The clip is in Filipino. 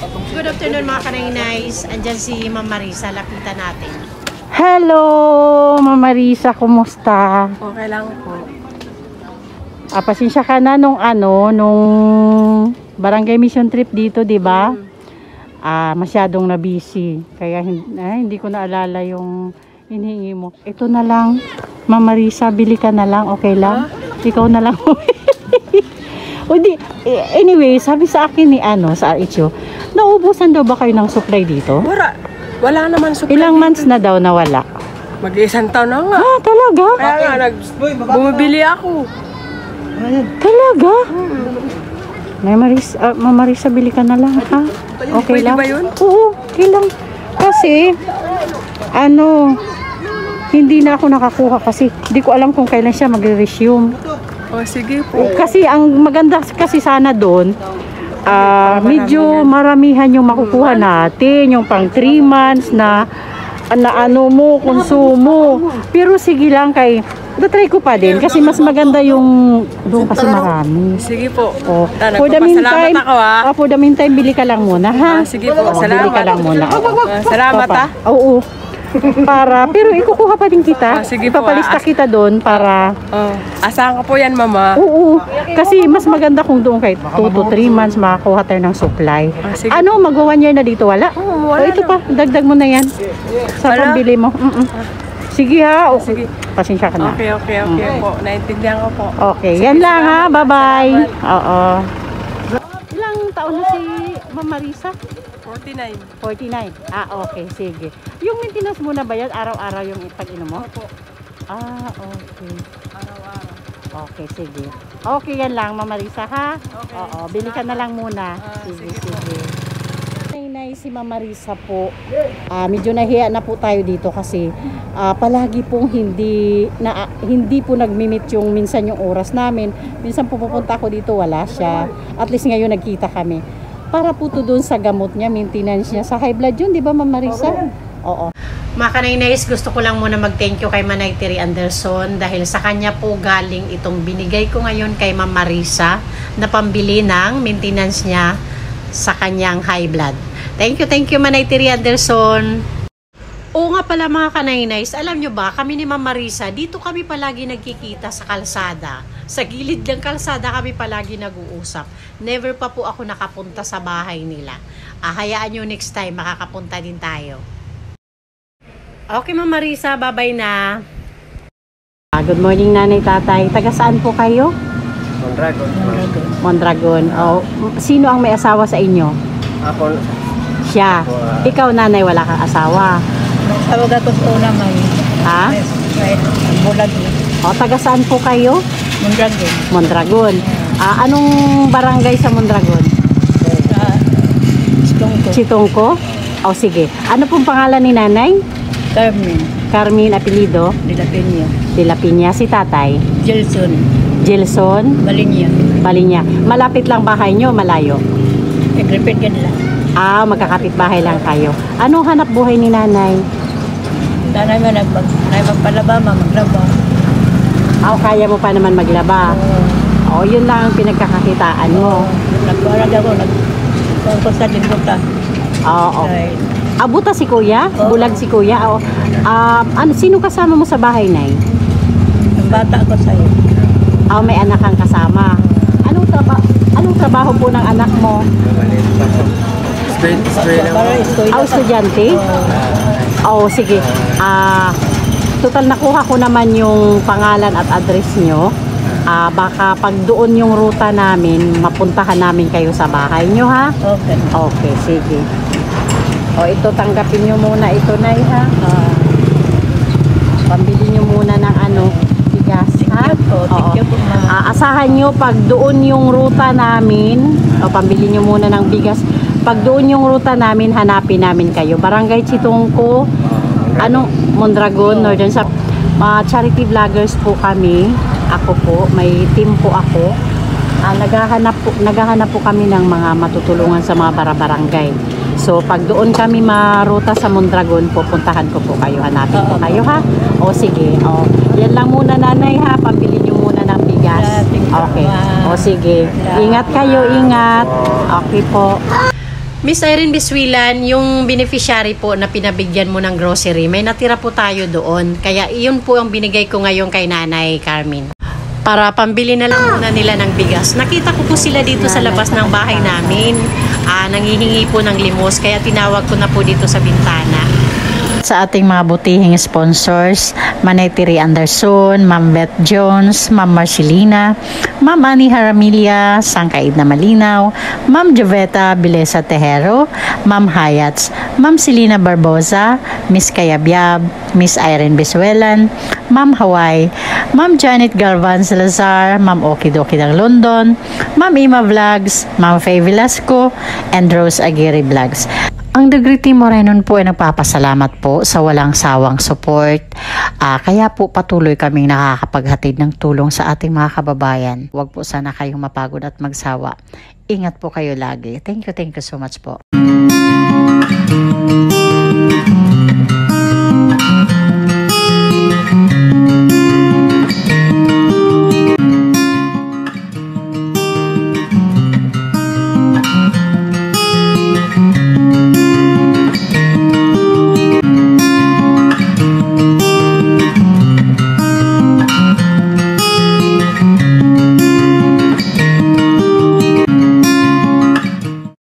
Good afternoon mga kanainays. Andyan si Ma'am Marisa. Lapitan natin. Hello, Ma'am Marisa. Kumusta? Okay lang po. Pasensya ka na nung barangay mission trip dito, di ba? Masyadong na busy. Kaya hindi ko naalala yung hinihingi mo. Ito na lang, Ma'am Marisa, bili ka na lang. Okay lang? Ikaw na lang. Anyway, sabi sa akin ni sa RHO, naubusan daw ba kayo ng supply dito? Wala naman supply. Ilang months na daw nawala? Mag-isang taon na nga. Talaga? Kaya nga, bumibili ako. Talaga? Ma'am Marisa, bili ka na lang, ha? Okay Pwede lang? ba yun? Oo, okay lang. Kasi, hindi na ako nakakuha kasi hindi ko alam kung kailan siya magre-resume. Sige po. Kasi ang maganda kasi sana doon, medyo maramihan yung makukuha natin, yung pang 3 months na konsumo. Pero sige lang try ko pa din kasi mas maganda yung doon kasi marami. Sige po. For the meantime, bili ka lang muna, ha? Sige po, Bili salamat. ka lang muna. Salamat, ha? Oo. Pero ikukuha pa din kita. Sige po. Ipapalista kita doon para... Asahan ko po yan, mama. Oo. Kasi mas maganda kung doon kay 2 to 3 months makakuha tayo ng supply. Mag-1 year na dito? Wala? Wala ito pa. Dagdag mo na yan. Sa pambili mo. Sige ha. Sige. Pasensya ka na. Okay po. Naintindihan ko po. Okay. Yan lang ha. Bye-bye. Oo. Ilang taon na si Ma'am Marisa? 49. Okay, sige. Yung maintenance muna ba yan? Araw-araw yung pag-inom mo? Opo. Okay. Araw-araw. Okay, sige. Okay, yan lang, Ma'am Marisa, ha? Okay. Oo, bili ka na lang muna. Sige. Nay, si Ma'am Marisa po, medyo nahiya na po tayo dito kasi palagi pong hindi po nagmi-meet minsan yung oras namin. Minsan pupunta ako dito, wala siya. At least ngayon nagkita kami. Para po to doon sa gamot niya, maintenance niya. Sa high blood yun, di ba, Ma'am Marisa? Oo. Mga kanainays, gusto ko lang muna mag-thank you kay Manay Terry Anderson dahil sa kanya po galing itong binigay ko ngayon kay Ma'am Marisa na pambili ng maintenance niya sa kanyang high blood. Thank you, Manay Terry Anderson. Oo nga pala mga kanainays, alam nyo ba, kami ni Ma'am Marisa, dito kami palagi nagkikita sa kalsada. Sa gilid ng kalsada kami palagi nag-uusap. Never pa po ako nakapunta sa bahay nila. Hayaan nyo next time, makakapunta din tayo. Okay Ma'am Marisa, bye-bye na. Good morning nanay, tatay. Taga saan po kayo? Mondragon. Sino ang may asawa sa inyo? Ako. Siya. Ikaw nanay, wala kang asawa. Tawag ako sa una may. Ha? Bulag. Taga saan po kayo? Mondragon. Mondragon. Anong barangay sa Mondragon? Chitongko. Chitongko? Sige. Ano pong pangalan ni nanay? Carmen, apelido? De la Peña. Si tatay? Gelson? Balinya. Malapit lang bahay nyo, malayo? Nagrepit ka nila. Magkakapit bahay lang kayo. Anong hanap buhay ni nanay? Tanay mo magpalaba, maglaba. Kaya mo pa naman maglaba. Yun lang ang pinagkakakitaan mo. Nagparag ako, nagpapos din buta. Buta si kuya? Bulag si kuya? Sino kasama mo sa bahay, nay? Ang bata ko sa'yo. May anak kang kasama. Anong trabaho po ng anak mo? Estudyante? Sige. Total nakuha ko naman yung pangalan at address nyo. Baka pag doon yung ruta namin, mapuntahan namin kayo sa bahay nyo, ha? Okay, sige. Ito tanggapin nyo muna ito, nay, ha? Pambili nyo muna ng bigas, ha? Asahan nyo pag doon yung ruta namin, pambili nyo muna ng bigas. Pag doon yung ruta namin, hanapin namin kayo. Barangay Chitongko, Mondragon, Northern sa charity vloggers po kami. Ako po, may team po ako. Naghahanap po kami ng mga matutulungan sa mga barangay. So pag doon kami maruta sa Mondragon, pupuntahan ko po kayo, hanapin ko kayo, ha? Sige. Yan lang muna nanay, ha? Pambili nyo muna ng bigas. Okay. Sige. Ingat kayo, ingat. Okay po. Miss Irene Biswilan, yung beneficiary po na pinabigyan mo ng grocery, may natira po tayo doon. Kaya iyon po ang binigay ko ngayon kay Nanay Carmen. Para pambili na lang muna nila ng bigas. Nakita ko po sila dito sa labas ng bahay namin. Nangihingi po ng limos, kaya tinawag ko na po dito sa bintana. Sa ating mga butihing sponsors, Manay Tiri Anderson, Ma'am Beth Jones, Ma'am Marcelina, Ma'am Annie Haramilia, Sangkaid na Malinaw, Ma'am Joveta Bilesa Tejero, Ma'am Hayats, Ma'am Selina Barbosa, Miss Kayabyab, Miss Irene Biswelan, Ma'am Hawaii, Ma'am Janet Galvan Salazar, Ma'am Okidoki ng London, Ma'am Ima Vlogs, Ma'am Faye Velasco, and Rose Aguirre Vlogs. Ang Degree Team Morenon po ay nagpapasalamat po sa walang sawang support. Kaya po patuloy kaming nakakapaghatid ng tulong sa ating mga kababayan. Huwag po sana kayong mapagod at magsawa. Ingat po kayo lagi. Thank you so much po.